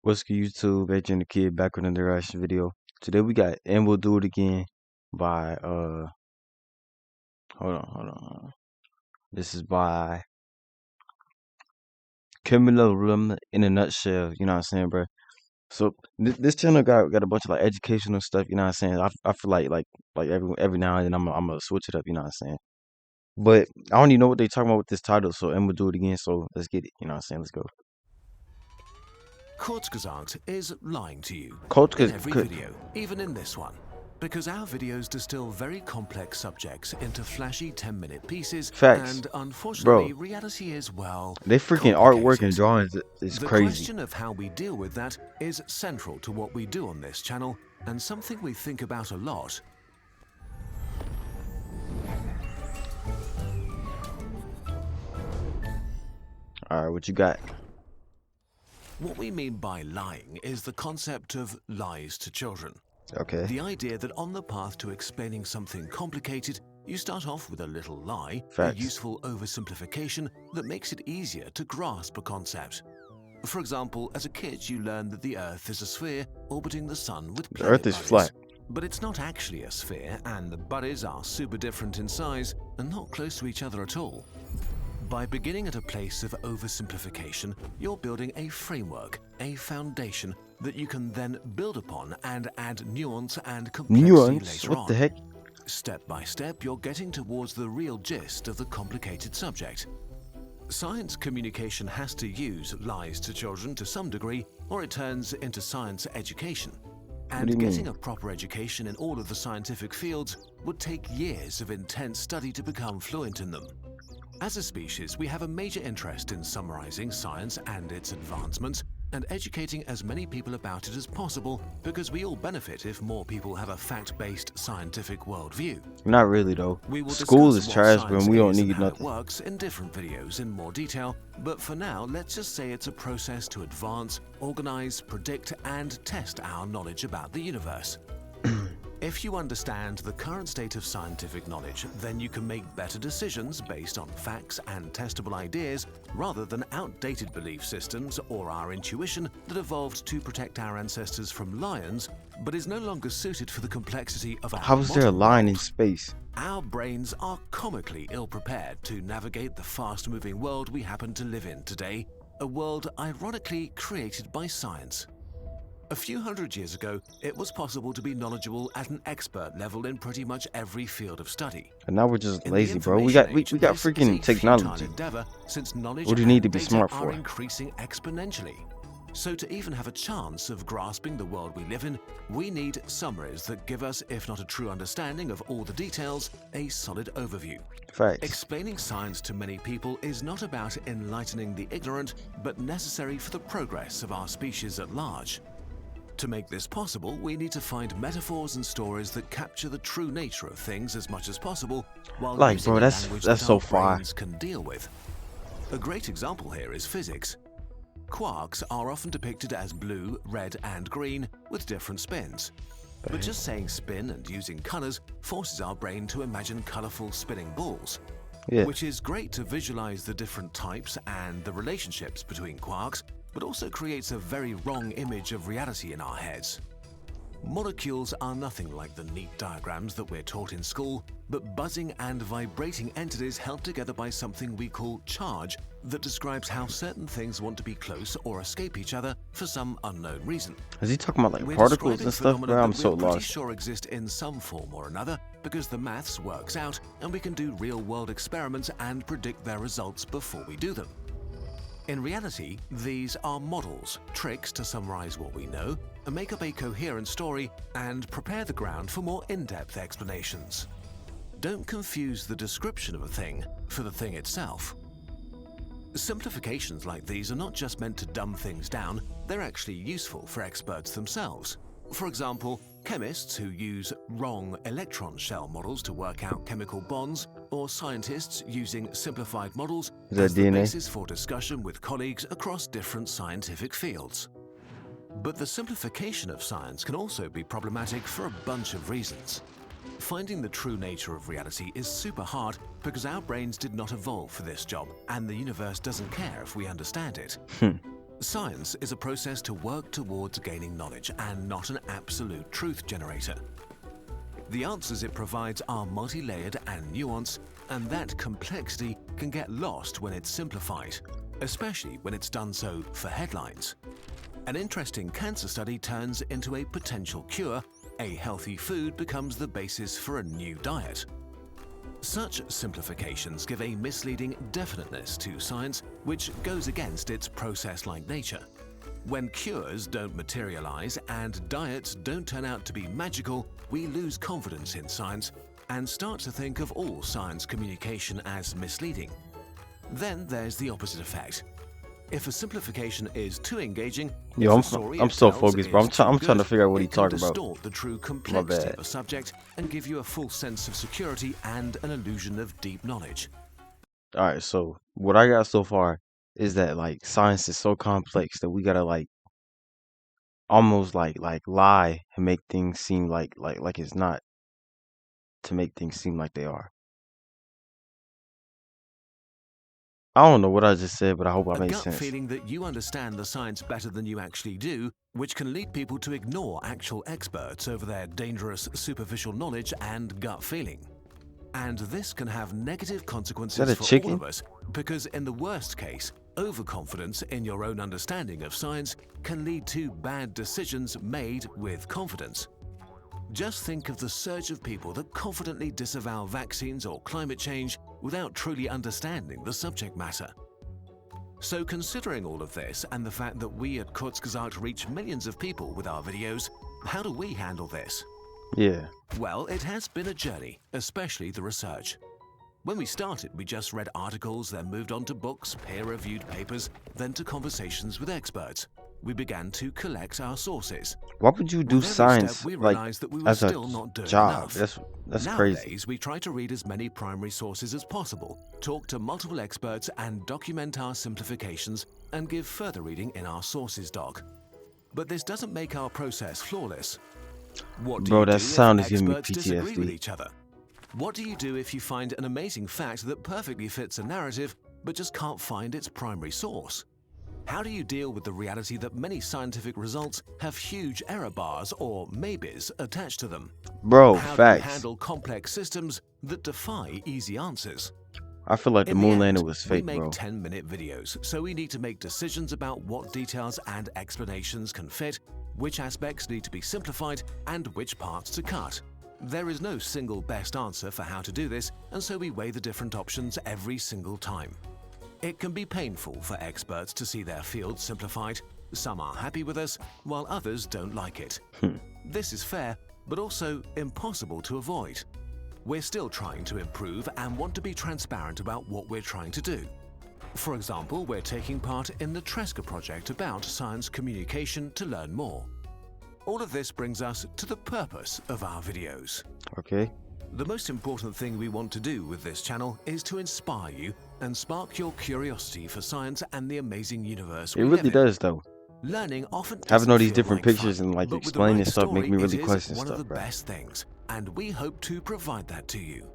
What's good, YouTube? Adrian the Kid back with another reaction video. Today we got And We'll Do It Again by hold on. This is by Camilla Rim in a nutshell, you know what I'm saying, bro? So this channel got a bunch of like educational stuff, you know what I'm saying? I feel like every now and then I'm gonna switch it up, you know what I'm saying? But I don't even know what they talking about with this title, so And We'll Do It Again, so let's get it, you know what I'm saying? Let's go. Kurzgesagt is lying to you Coach in every video, even in this one. Because our videos distill very complex subjects into flashy 10-minute pieces, Facts. and unfortunately, Bro, reality is, well, they freaking artwork and complicated. drawings is The crazy. question of how we deal with that is central to what we do on this channel, and something we think about a lot. Alright, what you got? What we mean by lying is the concept of lies to children. Okay. The idea that on the path to explaining something complicated, you start off with a little lie, Facts. a useful oversimplification that makes it easier to grasp a concept. For example, as a kid you learn that the Earth is a sphere orbiting the Sun with The planet Earth is buddies. flat. But it's not actually a sphere, and the buddies are super different in size and not close to each other at all. By beginning at a place of oversimplification, you're building a framework, a foundation that you can then build upon and add nuance and complexity Nuance? later What on. the heck? Step by step, you're getting towards the real gist of the complicated subject. Science communication has to use lies to children to some degree, or it turns into science education. do And you getting mean? a proper education in all of the scientific fields would take years of intense study to become fluent in them. As a species, we have a major interest in summarizing science and its advancements and educating as many people about it as possible, because we all benefit if more people have a fact-based scientific worldview. Not really though. We will School discuss is what trash, science but we don't is and need how it nothing. works in different videos in more detail, but for now, let's just say it's a process to advance, organize, predict, and test our knowledge about the universe. If you understand the current state of scientific knowledge, then you can make better decisions based on facts and testable ideas rather than outdated belief systems or our intuition that evolved to protect our ancestors from lions, but is no longer suited for the complexity of our How is there a modern line in world. space? Our brains are comically ill-prepared to navigate the fast-moving world we happen to live in today, a world ironically created by science. A few hundred years ago, it was possible to be knowledgeable at an expert level in pretty much every field of study. And now we're just In the lazy, bro. We information got age, we got this is freaking a futile technology. endeavor, since knowledge What do you need to and be data smart are for? increasing exponentially. So to even have a chance of grasping the world we live in, we need summaries that give us, if not a true understanding of all the details, a solid overview. Facts. Explaining science to many people is not about enlightening the ignorant, but necessary for the progress of our species at large. To make this possible, we need to find metaphors and stories that capture the true nature of things as much as possible, while Like, using bro, a that's language so that our fire. brains can deal with. A great example here is physics. Quarks are often depicted as blue, red, and green, with different spins. But just saying spin and using colors forces our brain to imagine colorful spinning balls. Yeah. Which is great to visualize the different types and the relationships between quarks, but also creates a very wrong image of reality in our heads. Molecules are nothing like the neat diagrams that we're taught in school, but buzzing and vibrating entities held together by something we call charge that describes how certain things want to be close or escape each other for some unknown reason. Is he talking about like We're particles describing and stuff, phenomena bro? I'm that so we're pretty lost. sure exist in some form or another, because the maths works out and we can do real-world experiments and predict their results before we do them. In reality, these are models, tricks to summarize what we know, and make up a coherent story and prepare the ground for more in-depth explanations. Don't confuse the description of a thing for the thing itself. Simplifications like these are not just meant to dumb things down, they're actually useful for experts themselves. For example, chemists who use wrong electron shell models to work out chemical bonds, or scientists using simplified models Is that as the DNA? basis for discussion with colleagues across different scientific fields. But the simplification of science can also be problematic for a bunch of reasons. Finding the true nature of reality is super hard because our brains did not evolve for this job, and the universe doesn't care if we understand it. Science is a process to work towards gaining knowledge and not an absolute truth generator. The answers it provides are multi-layered and nuanced, and that complexity can get lost when it's simplified, especially when it's done so for headlines. An interesting cancer study turns into a potential cure, a healthy food becomes the basis for a new diet. Such simplifications give a misleading definiteness to science, which goes against its process-like nature. When cures don't materialize and diets don't turn out to be magical, we lose confidence in science and start to think of all science communication as misleading. Then there's the opposite effect. If a simplification is too engaging, Yo, if the story I'm it so tells focused, bro. is too I'm trying to good, figure out what it he's can talking about. distort the true My complexity bad. of a subject and give you a false sense of security and an illusion of deep knowledge. All right, so what I got so far is that like science is so complex that we gotta like almost like lie and make things seem like it's not to make things seem like they are. I don't know what I just said, but I hope I A made gut sense. feeling that you understand the science better than you actually do, which can lead people to ignore actual experts over their dangerous superficial knowledge and gut feeling. And this can have negative Is that consequences a for all chicken? of us, because in the worst case, overconfidence in your own understanding of science can lead to bad decisions made with confidence. Just think of the surge of people that confidently disavow vaccines or climate change without truly understanding the subject matter. So considering all of this and the fact that we at Kurzgesagt reach millions of people with our videos, how do we handle this? Yeah. Well, it has been a journey, especially the research. When we started, we just read articles, then moved on to books, peer-reviewed papers, then to conversations with experts. We began to collect our sources. Why would you do With every step, science we like realized that we were as a still not doing job? enough. That's crazy. Nowadays, we try to read as many primary sources as possible, talk to multiple experts, and document our simplifications and give further reading in our sources doc. But this doesn't make our process flawless. What do Bro, you do that if sound is giving me experts disagree with PTSD. each other? What do you do if you find an amazing fact that perfectly fits a narrative but just can't find its primary source? How do you deal with the reality that many scientific results have huge error bars or maybes attached to them? Bro, How do you facts. handle complex systems that defy easy answers? I feel like the In the moon end, landing was we fake, make bro. 10-minute videos, so we need to make decisions about what details and explanations can fit, which aspects need to be simplified, and which parts to cut. There is no single best answer for how to do this, and so we weigh the different options every single time. It can be painful for experts to see their field simplified. Some are happy with us, while others don't like it. This is fair, but also impossible to avoid. We're still trying to improve and want to be transparent about what we're trying to do. For example, we're taking part in the Tresca project about science communication to learn more. All of this brings us to the purpose of our videos. Okay. The most important thing we want to do with this channel is to inspire you and spark your curiosity for science and the amazing universe It we really live in. does though. Learning often Having all doesn't these feel different like pictures fun, and like but with the explaining right stuff make me story, really it is question one of stuff, the bro. best things, and we hope to provide that to you.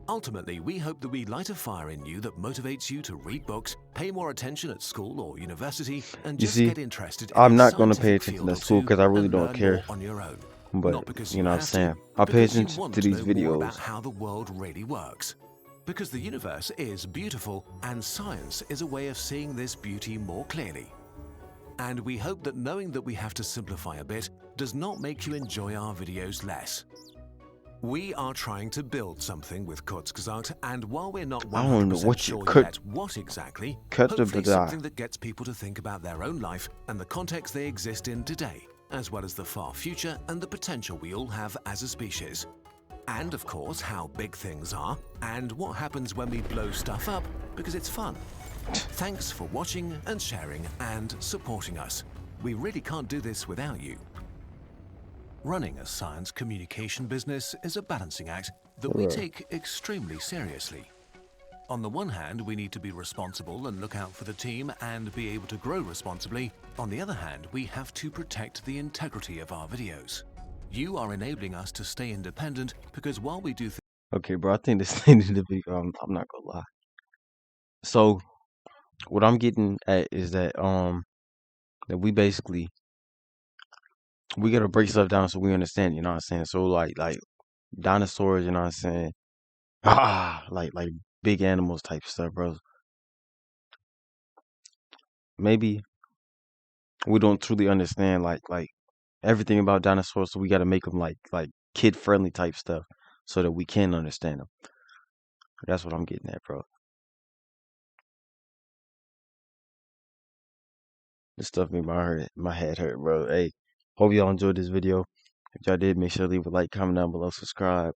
Ultimately, we hope that we light a fire in you that motivates you to read books, pay more attention at school or university, and You just see, get interested in I'm a not going to pay scientific attention field to or school two because I really and don't learn care. more on your own. But Not because you you know what I'm have saying? to, I but pay because you attention want to to these know more about videos. how the world really works. Because the universe is beautiful and science is a way of seeing this beauty more clearly. And we hope that knowing that we have to simplify a bit does not make you enjoy our videos less. We are trying to build something with Kurzgesagt, and while we're not I don't know 100% what you sure cut. yet what exactly, Cut the hopefully bada. something that gets people to think about their own life and the context they exist in today, as well as the far future and the potential we all have as a species. And of course, how big things are, and what happens when we blow stuff up, because it's fun. Thanks for watching and sharing and supporting us. We really can't do this without you. Running a science communication business is a balancing act that we Right. take extremely seriously. On the one hand, we need to be responsible and look out for the team and be able to grow responsibly. On the other hand, we have to protect the integrity of our videos. You are enabling us to stay independent because while we do Okay, bro. I think this thing is the video. I'm not gonna lie. So what I'm getting at is that that we gotta break stuff down so we understand, you know what I'm saying? So like dinosaurs, you know what I'm saying? Like big animals type stuff, bro. Maybe we don't truly understand like everything about dinosaurs, so we gotta make them like kid friendly type stuff so that we can understand them. That's what I'm getting at, bro. This stuff made my head hurt, bro. Hey, hope y'all enjoyed this video. If y'all did, make sure to leave a like, comment down below, subscribe.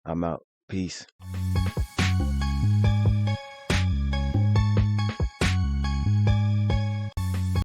I'm out. Peace.